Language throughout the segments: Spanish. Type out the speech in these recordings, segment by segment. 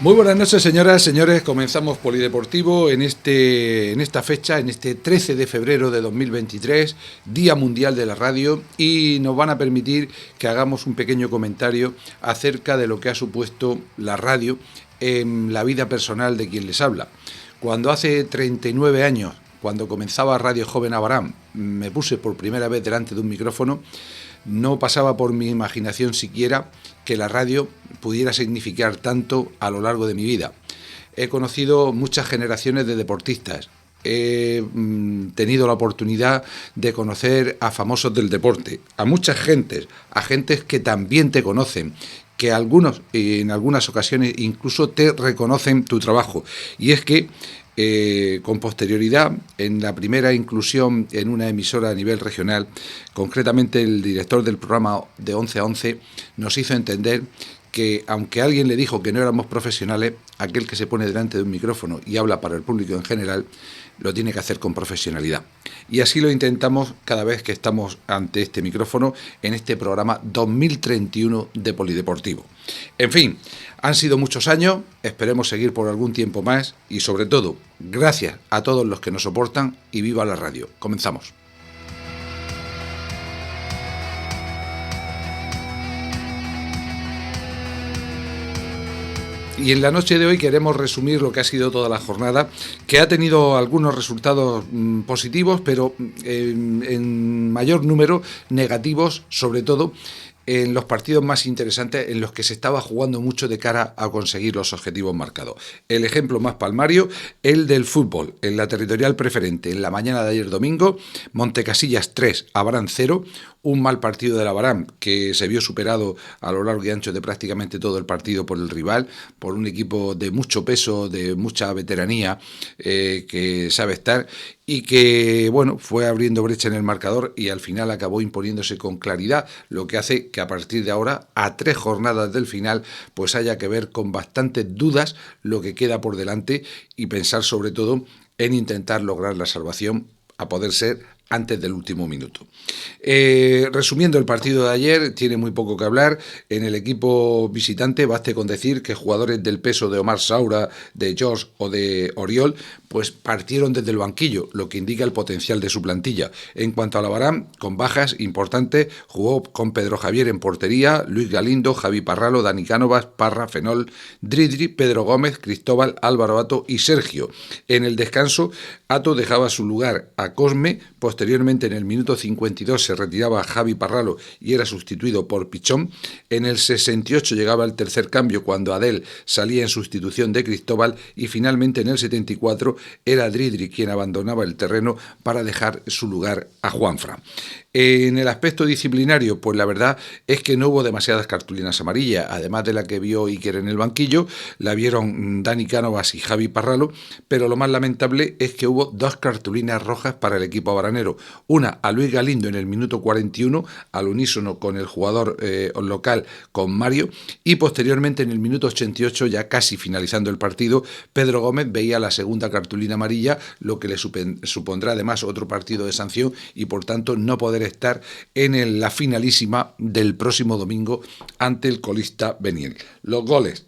Muy buenas noches, señoras, señores. Comenzamos Polideportivo en esta fecha, en este 13 de febrero de 2023, Día Mundial de la Radio, y nos van a permitir que hagamos un pequeño comentario acerca de lo que ha supuesto la radio en la vida personal de quien les habla. Cuando hace 39 años, cuando comenzaba Radio Joven Abarán, me puse por primera vez delante de un micrófono, no pasaba por mi imaginación siquiera que la radio pudiera significar tanto a lo largo de mi vida. He conocido muchas generaciones de deportistas. He tenido la oportunidad de conocer a famosos del deporte, a muchas gentes, a gentes que también te conocen, que algunos, en algunas ocasiones, incluso te reconocen tu trabajo. Y es que con posterioridad, en la primera inclusión en una emisora a nivel regional, concretamente el director del programa de 11 a 11 nos hizo entender que aunque alguien le dijo que no éramos profesionales, aquel que se pone delante de un micrófono y habla para el público en general, lo tiene que hacer con profesionalidad. Y así lo intentamos cada vez que estamos ante este micrófono en este programa 2031 de Polideportivo. En fin, han sido muchos años, esperemos seguir por algún tiempo más y sobre todo, gracias a todos los que nos soportan y viva la radio. Comenzamos. Y en la noche de hoy queremos resumir lo que ha sido toda la jornada, que ha tenido algunos resultados positivos, pero en mayor número negativos, sobre todo en los partidos más interesantes en los que se estaba jugando mucho de cara a conseguir los objetivos marcados. El ejemplo más palmario, el del fútbol, en la territorial preferente. En la mañana de ayer domingo, Montecasillas 3, Abarán 0, un mal partido del Abarán que se vio superado a lo largo y ancho de prácticamente todo el partido por el rival, por un equipo de mucho peso, de mucha veteranía, que sabe estar y que, bueno, fue abriendo brecha en el marcador y al final acabó imponiéndose con claridad, lo que hace que a partir de ahora, a 3 jornadas del final, pues haya que ver con bastantes dudas lo que queda por delante y pensar sobre todo en intentar lograr la salvación a poder ser antes del último minuto. Resumiendo el partido de ayer, tiene muy poco que hablar. En el equipo visitante baste con decir que jugadores del peso de Omar Saura, de George o de Oriol, pues partieron desde el banquillo, lo que indica el potencial de su plantilla. En cuanto a la Abarán, con bajas importantes, jugó con Pedro Javier en portería, Luis Galindo, Javi Parralo, Dani Cánovas, Parra, Fenol, Dridri, Pedro Gómez, Cristóbal, Álvaro Ato y Sergio. En el descanso, Ato dejaba su lugar a Cosme. Posteriormente, en el minuto 52, se retiraba Javi Parralo y era sustituido por Pichón. En el 68 llegaba el tercer cambio cuando Adel salía en sustitución de Cristóbal y finalmente en el 74 era Dridri quien abandonaba el terreno para dejar su lugar a Juanfran. En el aspecto disciplinario, pues la verdad es que no hubo demasiadas cartulinas amarillas, además de la que vio Iker en el banquillo, la vieron Dani Cánovas y Javi Parralo, pero lo más lamentable es que hubo 2 cartulinas rojas para el equipo abaranero, una a Luis Galindo en el minuto 41, al unísono con el jugador local, con Mario, y posteriormente en el minuto 88, ya casi finalizando el partido, Pedro Gómez veía la segunda cartulina amarilla, lo que le supondrá además otro partido de sanción y por tanto no poder estar en la finalísima del próximo domingo ante el colista Beniel. Los goles: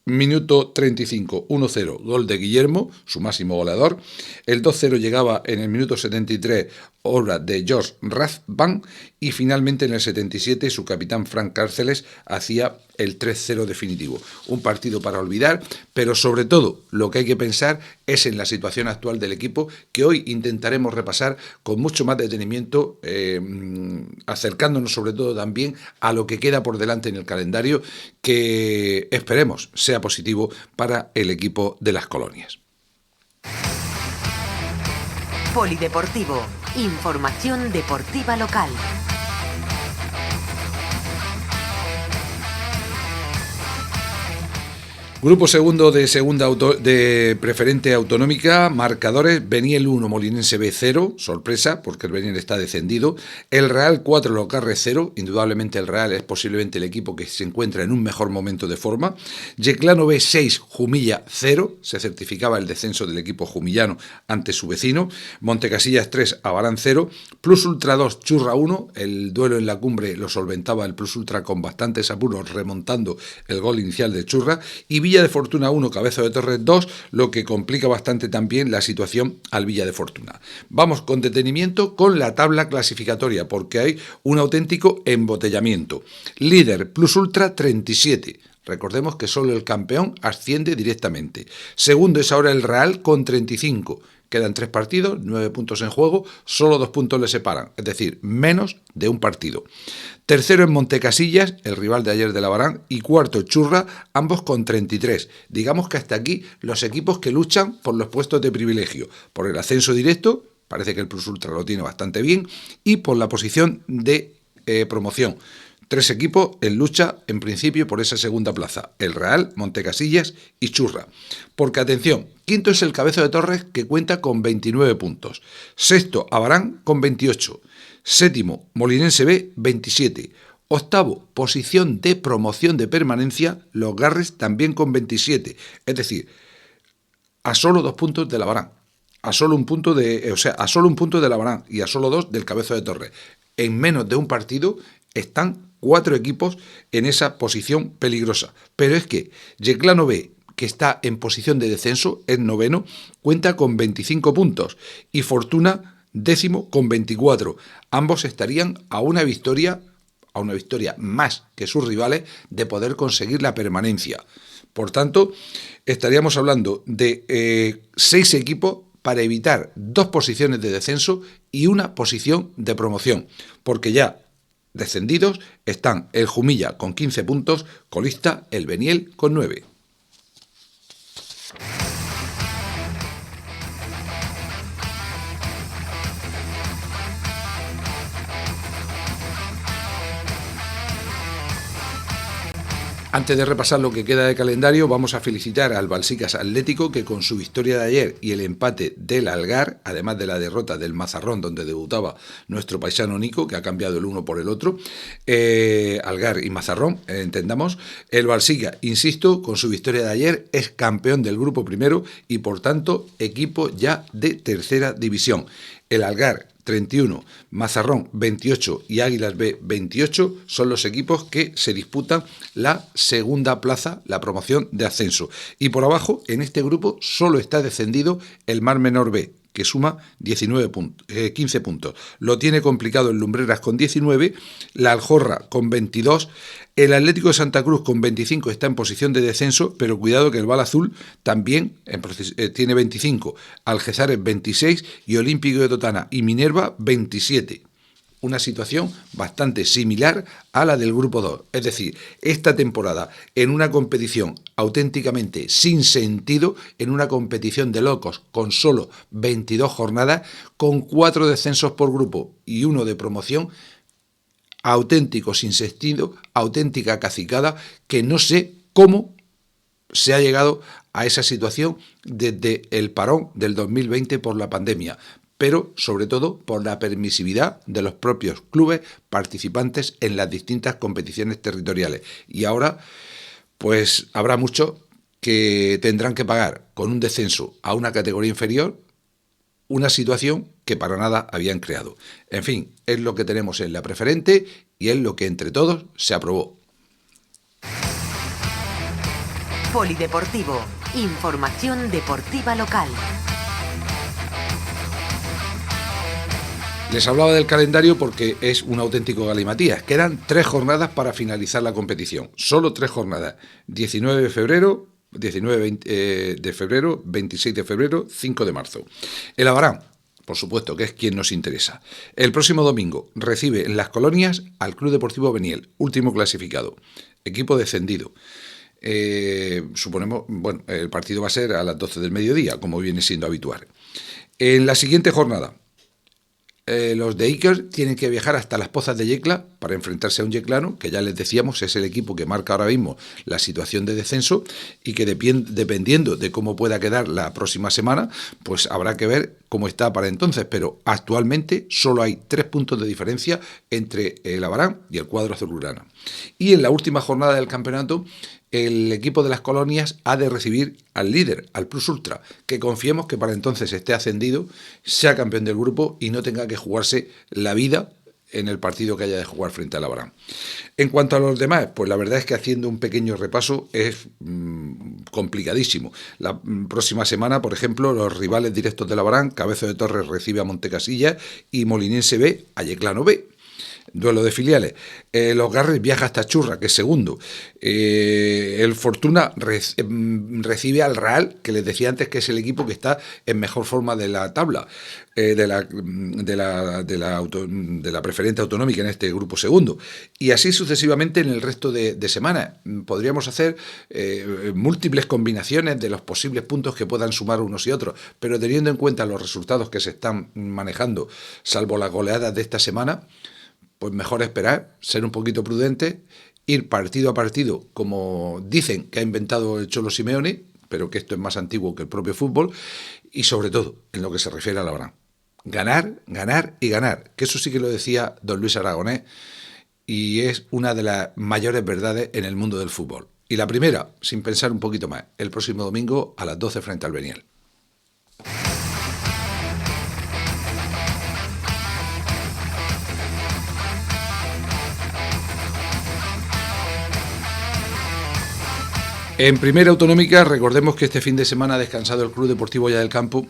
minuto 35, 1-0, gol de Guillermo, su máximo goleador. El 2-0 llegaba en el minuto 73, obra de George Rathban. Y finalmente en el 77 su capitán Frank Cárceles hacía el 3-0 definitivo. Un partido para olvidar, pero sobre todo lo que hay que pensar es en la situación actual del equipo, que hoy intentaremos repasar con mucho más detenimiento, acercándonos sobre todo también a lo que queda por delante en el calendario, que esperemos sea positivo para el equipo de las colonias. Polideportivo, información deportiva local. Grupo segundo de preferente autonómica, marcadores: Beniel 1, Molinense B 0, sorpresa, porque el Beniel está descendido. El Real 4, Locarre 0, indudablemente el Real es posiblemente el equipo que se encuentra en un mejor momento de forma. Yeclano B 6, Jumilla 0, se certificaba el descenso del equipo jumillano ante su vecino. Montecasillas 3, Abarán 0, Plus Ultra 2, Churra 1, el duelo en la cumbre lo solventaba el Plus Ultra con bastantes apuros, remontando el gol inicial de Churra, y Villa de Fortuna 1, Cabezo de Torres 2, lo que complica bastante también la situación al Villa de Fortuna. Vamos con detenimiento con la tabla clasificatoria, porque hay un auténtico embotellamiento. Líder Plus Ultra 37. Recordemos que solo el campeón asciende directamente. Segundo es ahora el Real con 35. Quedan 3 partidos, 9 puntos en juego, solo 2 puntos le separan, es decir, menos de un partido. Tercero en Montecasillas, el rival de ayer de Labarán, y cuarto Churra, ambos con 33. Digamos que hasta aquí los equipos que luchan por los puestos de privilegio, por el ascenso directo, parece que el Plus Ultra lo tiene bastante bien, y por la posición de promoción. 3 equipos en lucha, en principio, por esa segunda plaza. El Real, Montecasillas y Churra. Porque, atención, quinto es el Cabezo de Torres, que cuenta con 29 puntos. Sexto, Abarán, con 28. Séptimo, Molinense B, 27. Octavo, posición de promoción de permanencia, Los Garres, también con 27. Es decir, a solo 2 puntos del Abarán. A solo un punto de Labarán y a solo 2 del Cabezo de Torres. En menos de un partido están 4 equipos en esa posición peligrosa. Pero es que Yeclano B, que está en posición de descenso, es noveno, cuenta con 25 puntos. Y Fortuna, décimo, con 24. Ambos estarían a una victoria más que sus rivales de poder conseguir la permanencia. Por tanto, estaríamos hablando de 6 equipos para evitar 2 posiciones de descenso y 1 posición de promoción. Porque ya descendidos están el Jumilla con 15 puntos, colista el Beniel con 9. Antes de repasar lo que queda de calendario, vamos a felicitar al Balsicas Atlético, que con su victoria de ayer y el empate del Algar, además de la derrota del Mazarrón, donde debutaba nuestro paisano Nico, que ha cambiado el uno por el otro, Algar y Mazarrón, entendamos, el Balsicas, insisto, con su victoria de ayer es campeón del grupo primero y por tanto equipo ya de tercera división. El Algar 31, Mazarrón 28 y Águilas B 28 son los equipos que se disputan la segunda plaza, la promoción de ascenso. Y por abajo, en este grupo, solo está descendido el Mar Menor B, que suma 15 puntos. Lo tiene complicado el Lumbreras con 19, la Aljorra con 22, el Atlético de Santa Cruz con 25 está en posición de descenso, pero cuidado que el Val Azul también tiene 25, Algezares 26 y Olímpico de Totana y Minerva 27. Una situación bastante similar a la del Grupo 2. Es decir, esta temporada en una competición auténticamente sin sentido, en una competición de locos con solo 22 jornadas, con 4 descensos por grupo y 1 de promoción, auténtico sin sentido, auténtica cacicada, que no sé cómo se ha llegado a esa situación desde el parón del 2020 por la pandemia, pero sobre todo por la permisividad de los propios clubes participantes en las distintas competiciones territoriales. Y ahora, pues habrá muchos que tendrán que pagar con un descenso a una categoría inferior una situación que para nada habían creado. En fin, es lo que tenemos en la preferente y es lo que entre todos se aprobó. Polideportivo, información deportiva local. Les hablaba del calendario porque es un auténtico galimatías. Quedan 3 jornadas para finalizar la competición. Solo 3 jornadas. 19 de febrero, 26 de febrero, 5 de marzo. El Abarán, por supuesto, que es quien nos interesa. El próximo domingo recibe en Las Colonias al Club Deportivo Beniel, último clasificado. Equipo descendido. Suponemos, bueno, el partido va a ser a las 12 del mediodía, como viene siendo habitual. En la siguiente jornada, los de Iker tienen que viajar hasta Las Pozas de Yecla para enfrentarse a un yeclano, que ya les decíamos es el equipo que marca ahora mismo la situación de descenso y que dependiendo de cómo pueda quedar la próxima semana, pues habrá que ver cómo está para entonces, pero actualmente solo hay 3 puntos de diferencia entre el Abarán y el cuadro azulgrana. Y en la última jornada del campeonato, el equipo de Las Colonias ha de recibir al líder, al Plus Ultra, que confiemos que para entonces esté ascendido, sea campeón del grupo y no tenga que jugarse la vida en el partido que haya de jugar frente al Abarán. En cuanto a los demás, pues la verdad es que haciendo un pequeño repaso es complicadísimo. La próxima semana, por ejemplo, los rivales directos del Abarán, Cabezo de Torres recibe a Montecasilla y Molinense B a Yeclano B. Duelo de filiales. Los Garres viaja hasta Churra, que es segundo. El Fortuna recibe al Real, que les decía antes que es el equipo que está en mejor forma de la tabla, de la preferente autonómica en este grupo segundo. Y así sucesivamente en el resto de semanas. Podríamos hacer múltiples combinaciones de los posibles puntos que puedan sumar unos y otros, pero teniendo en cuenta los resultados que se están manejando, salvo las goleadas de esta semana, pues mejor esperar, ser un poquito prudente, ir partido a partido, como dicen que ha inventado el Cholo Simeone, pero que esto es más antiguo que el propio fútbol, y sobre todo, en lo que se refiere a la hora. Ganar, ganar y ganar, que eso sí que lo decía don Luis Aragonés, y es una de las mayores verdades en el mundo del fútbol. Y la primera, sin pensar un poquito más, el próximo domingo a las 12 frente al Beniel. En primera autonómica, recordemos que este fin de semana ha descansado el Club Deportivo Boya del Campo,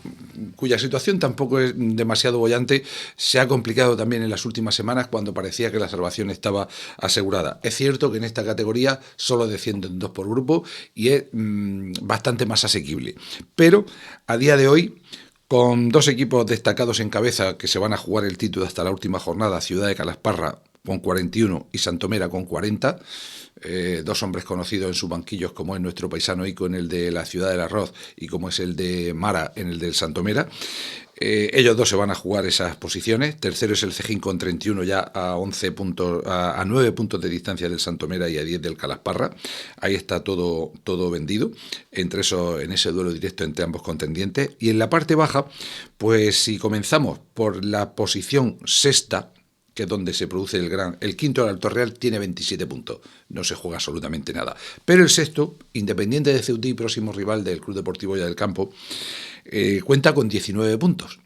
cuya situación tampoco es demasiado boyante. Se ha complicado también en las últimas semanas cuando parecía que la salvación estaba asegurada. Es cierto que en esta categoría solo descienden 2 por grupo y es bastante más asequible. Pero a día de hoy, con 2 equipos destacados en cabeza que se van a jugar el título hasta la última jornada, Ciudad de Calasparra con 41 y Santomera con 40, 2 hombres conocidos en sus banquillos, como es nuestro paisano Ico en el de la Ciudad del Arroz y como es el de Mara en el del Santomera. Ellos 2 se van a jugar esas posiciones. Tercero es el Cejín con 31, ya a 11 puntos, a 9 puntos de distancia del Santomera y a 10 del Calasparra. Ahí está todo vendido en ese duelo directo entre ambos contendientes. Y en la parte baja, pues si comenzamos por la posición sexta, que es donde se produce el quinto del Alto Real, tiene 27 puntos, no se juega absolutamente nada. Pero el sexto, Independiente de Ceutí, próximo rival del Club Deportivo Boya del Campo, cuenta con 19 puntos.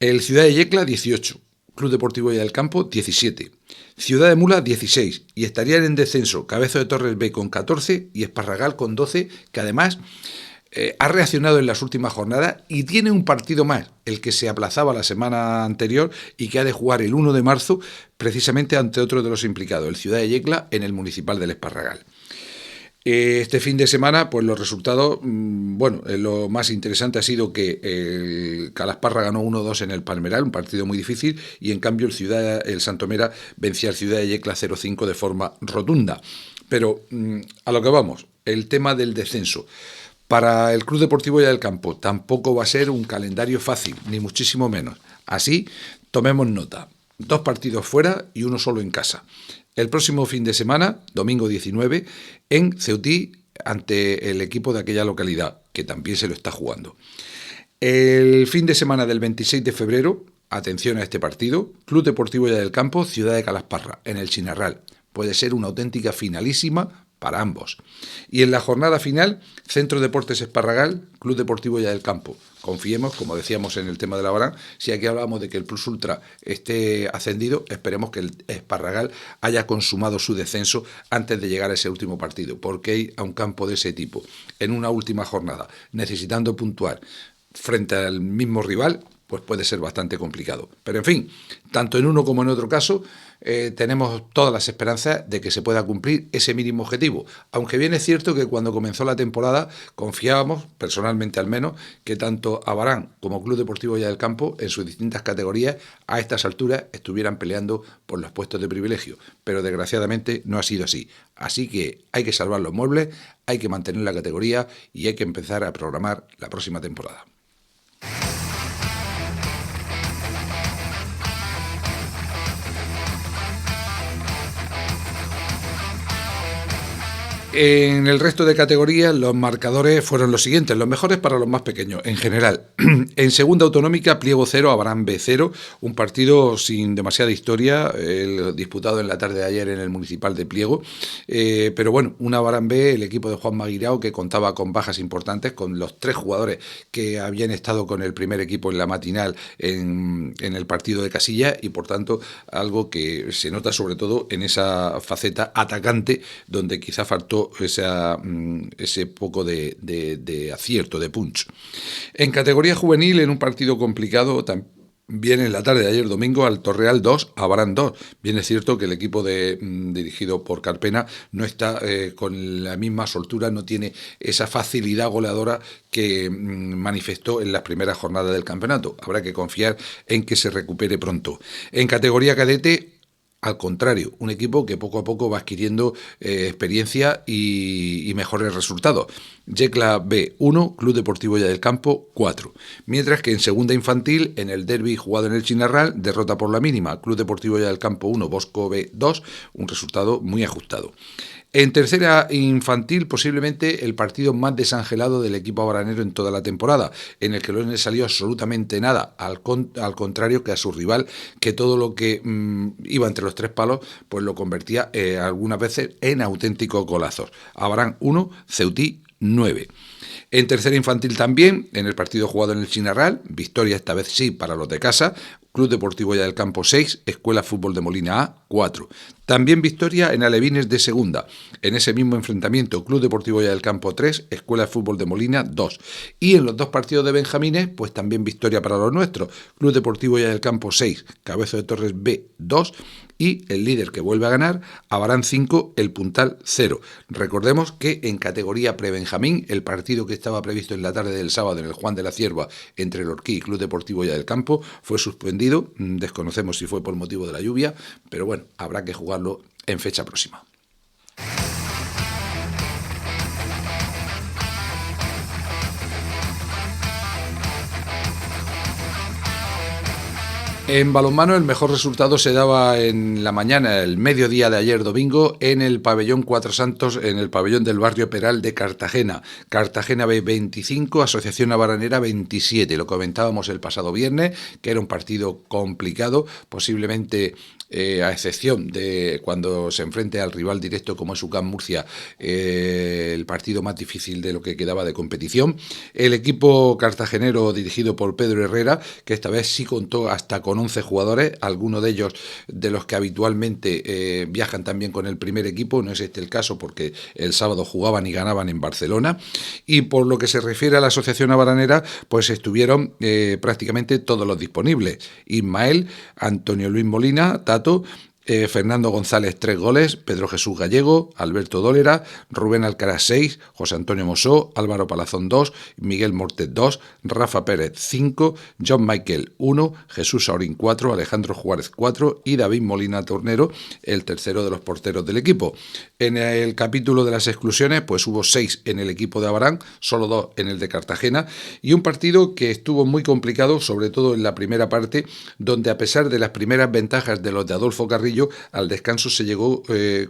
El Ciudad de Yecla, 18. Club Deportivo Boya del Campo, 17. Ciudad de Mula, 16. Y estarían en descenso Cabezo de Torres B con 14 y Esparragal con 12, que además ha reaccionado en las últimas jornadas y tiene un partido más, el que se aplazaba la semana anterior y que ha de jugar el 1 de marzo, precisamente ante otro de los implicados, el Ciudad de Yecla, en el Municipal del Esparragal. Este fin de semana, pues los resultados, lo más interesante ha sido que el Calasparra ganó 1-2 en el Palmeral, un partido muy difícil, y en cambio el Santomera vencía al Ciudad de Yecla 0-5 de forma rotunda. Pero a lo que vamos, el tema del descenso. Para el Club Deportivo Boya del Campo tampoco va a ser un calendario fácil, ni muchísimo menos. Así, tomemos nota. 2 partidos fuera y 1 solo en casa. El próximo fin de semana, domingo 19, en Ceutí, ante el equipo de aquella localidad, que también se lo está jugando. El fin de semana del 26 de febrero, atención a este partido, Club Deportivo Boya del Campo, Ciudad de Calasparra, en el Chinarral. Puede ser una auténtica finalísima para ambos. Y en la jornada final, Centro Deportes Esparragal, Club Deportivo Boya del Campo. Confiemos, como decíamos en el tema de la Barán, si aquí hablábamos de que el Plus Ultra esté ascendido, esperemos que el Esparragal haya consumado su descenso antes de llegar a ese último partido, porque ir a un campo de ese tipo, en una última jornada, necesitando puntuar frente al mismo rival, pues puede ser bastante complicado. Pero en fin, tanto en uno como en otro caso, tenemos todas las esperanzas de que se pueda cumplir ese mínimo objetivo. Aunque bien es cierto que cuando comenzó la temporada confiábamos, personalmente al menos, que tanto Abarán como Club Deportivo Boya del Campo, en sus distintas categorías, a estas alturas estuvieran peleando por los puestos de privilegio. Pero desgraciadamente no ha sido así. Así que hay que salvar los muebles, hay que mantener la categoría y hay que empezar a programar la próxima temporada. En el resto de categorías los marcadores fueron los siguientes, los mejores para los más pequeños en general. En segunda autonómica, Pliego 0, Abarán B 0, un partido sin demasiada historia, el disputado en la tarde de ayer en el municipal de Pliego, pero bueno, un Abarán B, el equipo de Juan Maguirao, que contaba con bajas importantes, con los 3 jugadores que habían estado con el primer equipo en la matinal en el partido de Casilla, y por tanto algo que se nota sobre todo en esa faceta atacante donde quizá faltó ese poco de acierto, de punch. En categoría juvenil, en un partido complicado, también en la tarde de ayer domingo, Alto Real 2, Abarán 2. Bien es cierto que el equipo dirigido por Carpena no está con la misma soltura, no tiene esa facilidad goleadora que manifestó en las primeras jornadas del campeonato. Habrá que confiar en que se recupere pronto. En categoría cadete, al contrario, un equipo que poco a poco va adquiriendo experiencia y mejores resultados. Yecla B 1, Club Deportivo Ya del Campo 4. Mientras que en segunda infantil, en el derbi jugado en el Chinarral, derrota por la mínima, Club Deportivo Ya del Campo 1, Bosco B 2, un resultado muy ajustado. En tercera infantil, posiblemente el partido más desangelado del equipo abaranero en toda la temporada, en el que no le salió absolutamente nada, al contrario que a su rival, que todo lo que iba entre los 3 palos, pues lo convertía algunas veces en auténticos golazos. Abarán 1, Ceutí 9. En tercera infantil también, en el partido jugado en el Chinarral, victoria esta vez sí para los de casa, Club Deportivo Ya del Campo 6, Escuela Fútbol de Molina A 4. También victoria en Alevines de segunda. En ese mismo enfrentamiento, Club Deportivo Ya del Campo 3, Escuela Fútbol de Molina 2. Y en los 2 partidos de Benjamines, pues también victoria para los nuestros. Club Deportivo Ya del Campo 6, Cabezo de Torres B 2. Y el líder que vuelve a ganar, Abarán 5, El Puntal 0. Recordemos que en categoría pre-Benjamín, el partido que estaba previsto en la tarde del sábado en el Juan de la Cierva entre el Orquí y Club Deportivo Ya del Campo fue suspendido. Desconocemos si fue por motivo de la lluvia, pero bueno, habrá que jugarlo en fecha próxima. En balonmano el mejor resultado se daba en la mañana, el mediodía de ayer domingo, en el pabellón Cuatro Santos, en el pabellón del barrio Peral de Cartagena. Cartagena B 25, Asociación Abaranera 27. Lo comentábamos el pasado viernes, que era un partido complicado, posiblemente a excepción de cuando se enfrente al rival directo como es UCAM Murcia, el partido más difícil de lo que quedaba de competición. El equipo cartagenero dirigido por Pedro Herrera, que esta vez sí contó hasta con 11 jugadores, algunos de ellos de los que habitualmente viajan también con el primer equipo, no es este el caso porque el sábado jugaban y ganaban en Barcelona. Y por lo que se refiere a la Asociación Abaranera, pues estuvieron prácticamente todos los disponibles. Ismael, Antonio Luis Molina, Tato, Fernando González 3 goles, Pedro Jesús Gallego, Alberto Dólera, Rubén Alcaraz 6, José Antonio Mosó, Álvaro Palazón 2, Miguel Mortet 2, Rafa Pérez 5, John Michael 1, Jesús Saurín 4, Alejandro Juárez 4 y David Molina Tornero, el tercero de los porteros del equipo. En el capítulo de las exclusiones, pues hubo 6 en el equipo de Abarán, solo 2 en el de Cartagena, y un partido que estuvo muy complicado, sobre todo en la primera parte, donde a pesar de las primeras ventajas de los de Adolfo Carrillo, al descanso se llegó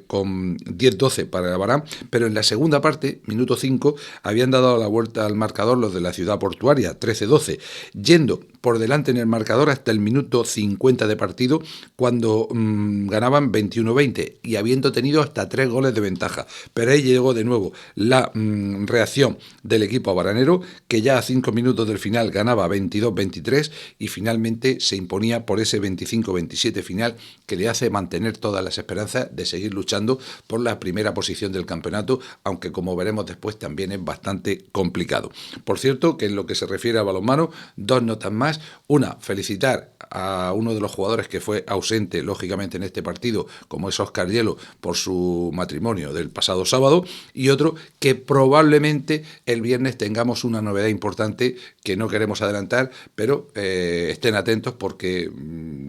con 10-12 para el Abarán, pero en la segunda parte, minuto 5, habían dado la vuelta al marcador los de la ciudad portuaria, 13-12, yendo por delante en el marcador hasta el minuto 50 de partido, cuando ganaban 21-20 y habiendo tenido hasta 3 goles de ventaja. Pero ahí llegó de nuevo la reacción del equipo abaranero, que ya a 5 minutos del final ganaba 22-23 y finalmente se imponía por ese 25-27 final que le hace mantener todas las esperanzas de seguir luchando por la primera posición del campeonato, aunque como veremos después también es bastante complicado. Por cierto, que en lo que se refiere a balonmano, 2 notas más. Una, felicitar a uno de los jugadores que fue ausente, lógicamente, en este partido, como es Óscar Hielo, por su matrimonio del pasado sábado, y otro, que probablemente el viernes tengamos una novedad importante que no queremos adelantar, pero estén atentos porque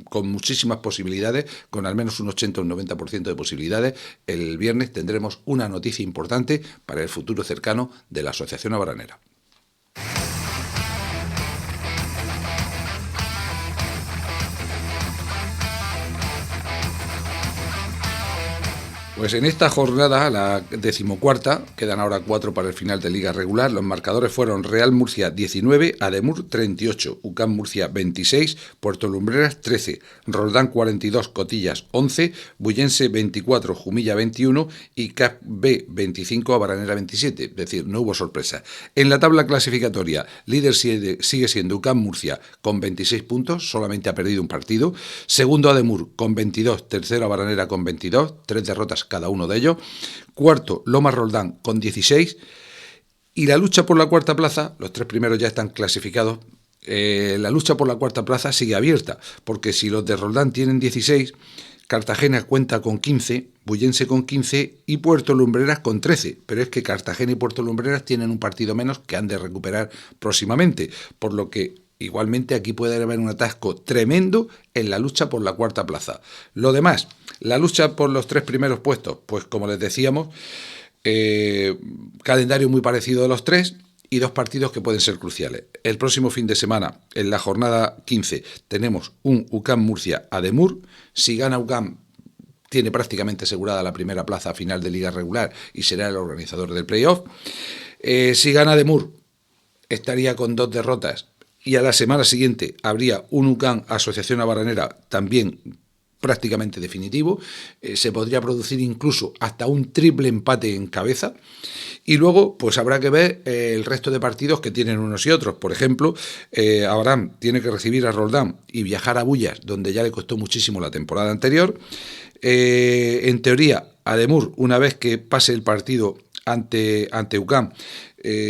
con muchísimas posibilidades, con al menos un 80 o un 90% de posibilidades, el viernes tendremos una noticia importante para el futuro cercano de la Asociación Abaranera. Pues en esta jornada, la 14ª, quedan ahora 4 para el final de Liga Regular, los marcadores fueron Real Murcia 19, Ademur 38, UCAM Murcia 26, Puerto Lumbreras 13, Roldán 42, Cotillas 11, Bullense 24, Jumilla 21 y CAP B 25, Abaranera 27, es decir, no hubo sorpresa. En la tabla clasificatoria, líder sigue siendo UCAM Murcia con 26 puntos, solamente ha perdido un partido, segundo Ademur con 22, tercero Abaranera con 22, 3 derrotas cada uno de ellos, cuarto Lomas Roldán con 16 y la lucha por la cuarta plaza, los 3 primeros ya están clasificados, la lucha por la cuarta plaza sigue abierta, porque si los de Roldán tienen 16, Cartagena cuenta con 15, Bullense con 15 y Puerto Lumbreras con 13, pero es que Cartagena y Puerto Lumbreras tienen un partido menos que han de recuperar próximamente, por lo que igualmente aquí puede haber un atasco tremendo en la lucha por la cuarta plaza. Lo demás, la lucha por los 3 primeros puestos, pues como les decíamos, calendario muy parecido de los 3 y 2 partidos que pueden ser cruciales. El próximo fin de semana, en la jornada 15, tenemos un UCAM Murcia Ademur. Si gana UCAM, tiene prácticamente asegurada la primera plaza final de Liga Regular y será el organizador del playoff. Si gana Ademur, estaría con 2 derrotas. Y a la semana siguiente habría un UCAM Asociación Abaranera también prácticamente definitivo. Se podría producir incluso hasta un triple empate en cabeza. Y luego, pues habrá que ver el resto de partidos que tienen unos y otros. Por ejemplo, Abarán tiene que recibir a Roldán y viajar a Bullas, donde ya le costó muchísimo la temporada anterior. En teoría, Ademur, una vez que pase el partido ante UCAM,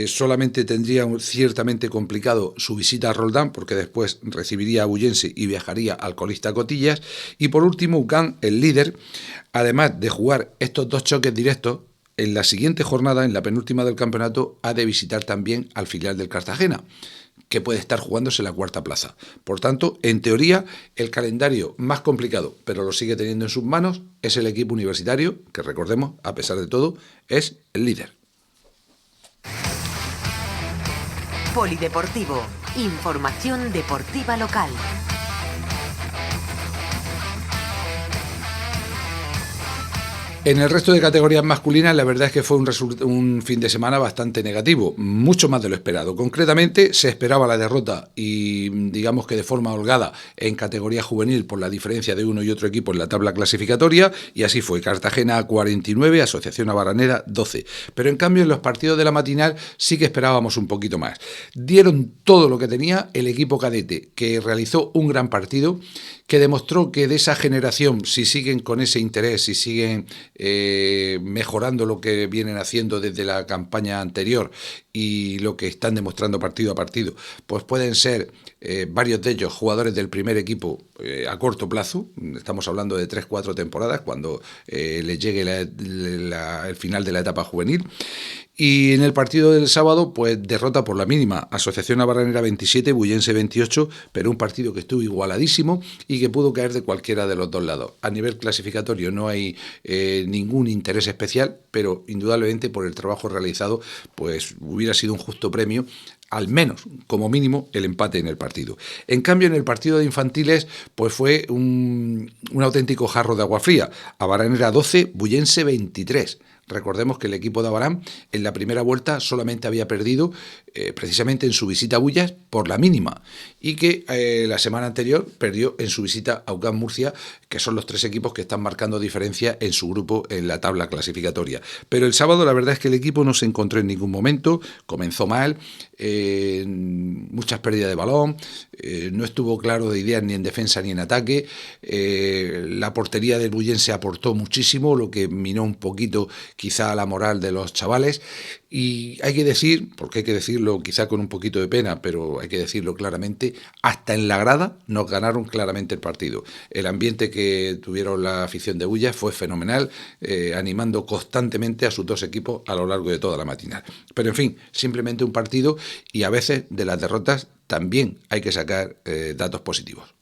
solamente tendría ciertamente complicado su visita a Roldán, porque después recibiría a Bullense y viajaría al colista Cotillas. Y por último, UCAM, el líder, además de jugar estos 2 choques directos, en la siguiente jornada, en la penúltima del campeonato, ha de visitar también al filial del Cartagena, que puede estar jugándose la cuarta plaza. Por tanto, en teoría, el calendario más complicado, pero lo sigue teniendo en sus manos, es el equipo universitario, que recordemos, a pesar de todo, es el líder. Polideportivo. Información deportiva local. En el resto de categorías masculinas, la verdad es que fue un fin de semana bastante negativo, mucho más de lo esperado. Concretamente, se esperaba la derrota y digamos que de forma holgada en categoría juvenil por la diferencia de uno y otro equipo en la tabla clasificatoria, y así fue. Cartagena 49, Asociación Abaranera 12. Pero en cambio en los partidos de la matinal sí que esperábamos un poquito más. Dieron todo lo que tenía el equipo cadete, que realizó un gran partido, que demostró que de esa generación, si siguen con ese interés, si siguen mejorando lo que vienen haciendo desde la campaña anterior y lo que están demostrando partido a partido, pues pueden ser varios de ellos jugadores del primer equipo a corto plazo. Estamos hablando de 3-4 temporadas cuando les llegue el final de la etapa juvenil. Y en el partido del sábado, pues derrota por la mínima. Asociación Abaranera 27, Bullense 28, pero un partido que estuvo igualadísimo y que pudo caer de cualquiera de los dos lados. A nivel clasificatorio no hay ningún interés especial, pero indudablemente por el trabajo realizado, pues hubiera sido un justo premio, al menos, como mínimo, el empate en el partido. En cambio, en el partido de infantiles, pues fue un auténtico jarro de agua fría. Abaranera 12, Bullense 23. Recordemos que el equipo de Abarán en la primera vuelta solamente había perdido precisamente en su visita a Bullas por la mínima y que la semana anterior perdió en su visita a UCAM Murcia, que son los 3 equipos que están marcando diferencia en su grupo en la tabla clasificatoria. Pero el sábado la verdad es que el equipo no se encontró en ningún momento, comenzó mal, muchas pérdidas de balón, no estuvo claro de ideas ni en defensa ni en ataque, la portería del Bullense aportó muchísimo, lo que minó un poquito quizá la moral de los chavales. Y hay que decir, porque hay que decirlo quizá con un poquito de pena, pero hay que decirlo claramente, hasta en la grada nos ganaron claramente el partido. El ambiente que tuvieron la afición de Bullas fue fenomenal, animando constantemente a sus 2 equipos a lo largo de toda la matinal. Pero en fin, simplemente un partido, y a veces de las derrotas también hay que sacar datos positivos.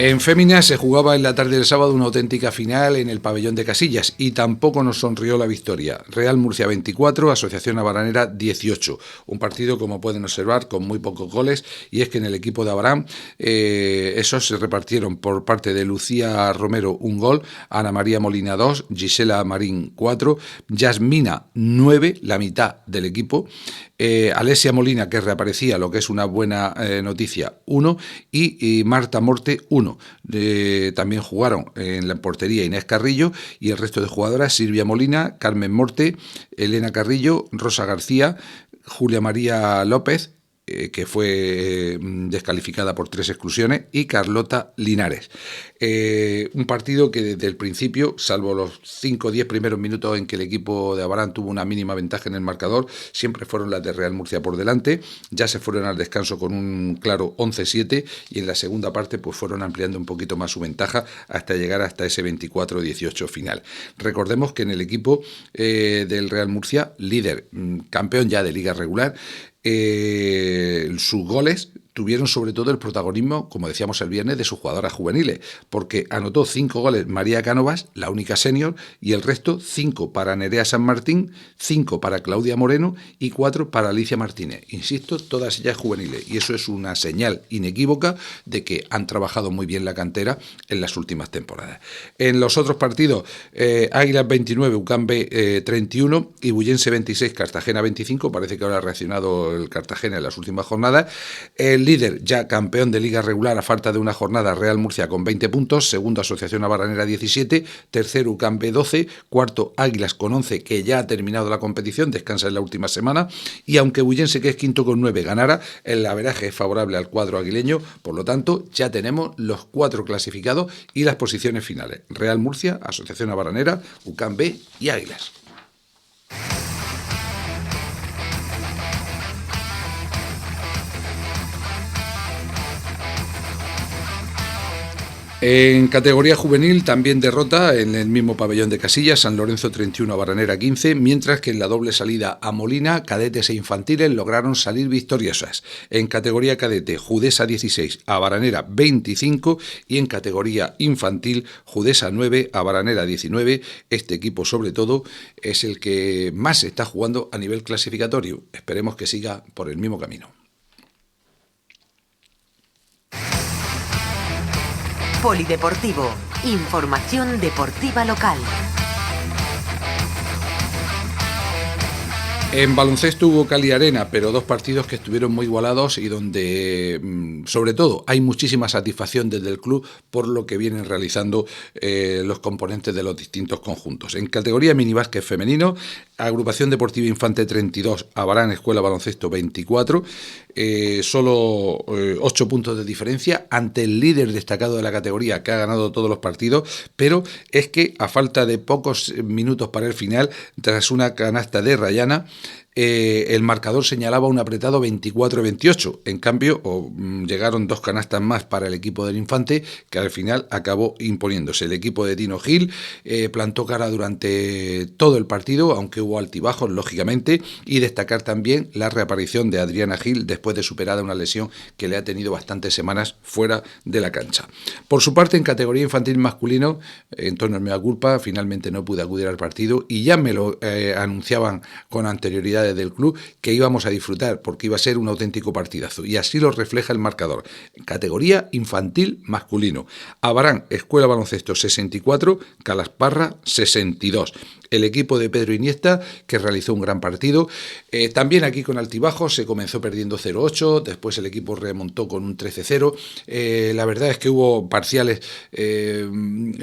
En féminas se jugaba en la tarde del sábado una auténtica final en el pabellón de Casillas y tampoco nos sonrió la victoria. Real Murcia 24, Asociación Abaranera 18. Un partido, como pueden observar, con muy pocos goles, y es que en el equipo de Abarán esos se repartieron por parte de Lucía Romero un gol, Ana María Molina 2, Gisela Marín 4, Yasmina 9, la mitad del equipo, Alesia Molina, que reaparecía, lo que es una buena noticia, 1, y Marta Morte 1. También jugaron en la portería Inés Carrillo y el resto de jugadoras: Silvia Molina, Carmen Morte, Elena Carrillo, Rosa García, Julia María López, que fue descalificada por 3 exclusiones, y Carlota Linares. Un partido que desde el principio, salvo los 5 o 10 primeros minutos en que el equipo de Abarán tuvo una mínima ventaja en el marcador, siempre fueron las de Real Murcia por delante. Ya se fueron al descanso con un claro 11-7 y en la segunda parte pues fueron ampliando un poquito más su ventaja hasta llegar hasta ese 24-18 final. Recordemos que en el equipo del Real Murcia, líder, campeón ya de liga regular, sus goles tuvieron sobre todo el protagonismo, como decíamos el viernes, de sus jugadoras juveniles, porque anotó 5 goles María Cánovas, la única senior, y el resto 5 para Nerea San Martín, 5 para Claudia Moreno y 4 para Alicia Martínez. Insisto, todas ellas juveniles, y eso es una señal inequívoca de que han trabajado muy bien la cantera en las últimas temporadas. En los otros partidos, Águilas 29, UCAM B 31, Ibullense 26, Cartagena 25, parece que ahora ha reaccionado el Cartagena en las últimas jornadas. El líder, ya campeón de liga regular a falta de una jornada, Real Murcia con 20 puntos, segundo Asociación Abaranera 17, tercero UCAM B 12, cuarto Águilas con 11, que ya ha terminado la competición, descansa en la última semana, y aunque Ibullense, que es quinto con 9, ganara, el averaje es favorable al cuadro aguileño, por lo tanto ya tenemos los 4 clasificados y las posiciones finales: Real Murcia, Asociación Abaranera, UCAM B y Águilas. En categoría juvenil también derrota en el mismo pabellón de Casillas, San Lorenzo 31, Abaranera 15, mientras que en la doble salida a Molina, cadetes e infantiles lograron salir victoriosas. En categoría cadete, Judesa 16, Abaranera 25, y en categoría infantil, Judesa 9, Abaranera 19. Este equipo, sobre todo, es el que más está jugando a nivel clasificatorio. Esperemos que siga por el mismo camino. Polideportivo. Información deportiva local. En baloncesto hubo Cali Arena, pero 2 partidos que estuvieron muy igualados y donde, sobre todo, hay muchísima satisfacción desde el club por lo que vienen realizando los componentes de los distintos conjuntos. En categoría minibásquet femenino, Agrupación Deportiva Infante 32, Abarán Escuela Baloncesto 24, solo 8 puntos de diferencia ante el líder destacado de la categoría, que ha ganado todos los partidos, pero es que a falta de pocos minutos para el final, tras una canasta de Rayana, el marcador señalaba un apretado 24-28. En cambio, llegaron 2 canastas más para el equipo del Infante, que al final acabó imponiéndose. El equipo de Tino Gil plantó cara durante todo el partido, aunque hubo altibajos, lógicamente, y destacar también la reaparición de Adriana Gil después de superada una lesión que le ha tenido bastantes semanas fuera de la cancha. Por su parte, en categoría infantil masculino, en torno a mi culpa, finalmente no pude acudir al partido y ya me lo anunciaban con anterioridad del club que íbamos a disfrutar porque iba a ser un auténtico partidazo, y así lo refleja el marcador. Categoría infantil masculino, Abarán Escuela Baloncesto 64, Calasparra 62. El equipo de Pedro Iniesta, que realizó un gran partido, también aquí con altibajos, se comenzó perdiendo 0-8, después el equipo remontó con un 13-0. La verdad es que hubo parciales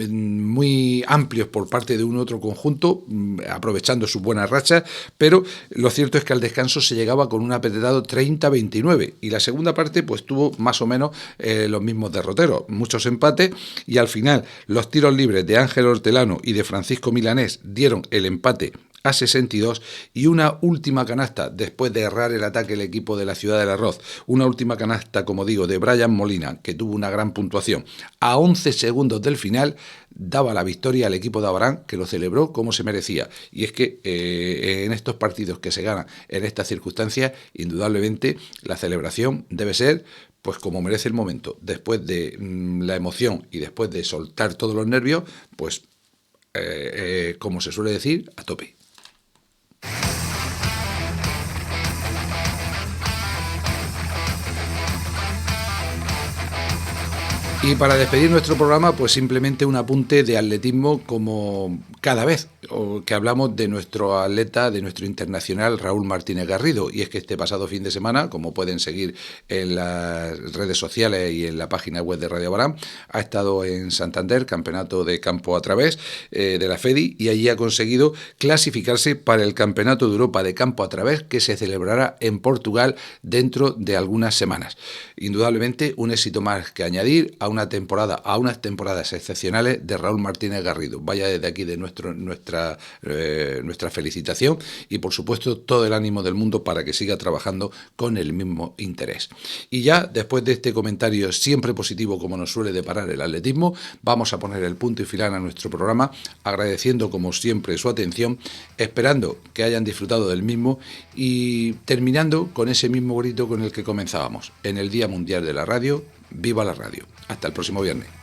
muy amplios por parte de un otro conjunto, aprovechando sus buenas rachas, pero lo cierto es que al descanso se llegaba con un apretado 30-29, y la segunda parte pues tuvo más o menos los mismos derroteros, muchos empates, y al final los tiros libres de Ángel Hortelano y de Francisco Milanés dieron el empate a 62, y una última canasta después de errar el ataque el equipo de la Ciudad del Arroz, una última canasta, como digo, de Brian Molina, que tuvo una gran puntuación, a 11 segundos del final, daba la victoria al equipo de Abarán, que lo celebró como se merecía. Y es que en estos partidos que se ganan en estas circunstancias, indudablemente la celebración debe ser pues como merece el momento, después de la emoción y después de soltar todos los nervios, pues como se suele decir, a tope. Y para despedir nuestro programa, pues simplemente un apunte de atletismo como cada vez que hablamos de nuestro atleta, de nuestro internacional Raúl Martínez Garrido. Y es que este pasado fin de semana, como pueden seguir en las redes sociales y en la página web de Radio Barán, ha estado en Santander, campeonato de campo a través de la FEDI, y allí ha conseguido clasificarse para el Campeonato de Europa de campo a través que se celebrará en Portugal dentro de algunas semanas. Indudablemente un éxito más que añadir a unas temporadas excepcionales de Raúl Martínez Garrido. Vaya desde aquí de nuestra felicitación y por supuesto todo el ánimo del mundo para que siga trabajando con el mismo interés. Y ya después de este comentario siempre positivo como nos suele deparar el atletismo, vamos a poner el punto y final a nuestro programa, agradeciendo como siempre su atención, esperando que hayan disfrutado del mismo y terminando con ese mismo grito con el que comenzábamos. En el Día Mundial de la Radio, ¡viva la radio! Hasta el próximo viernes.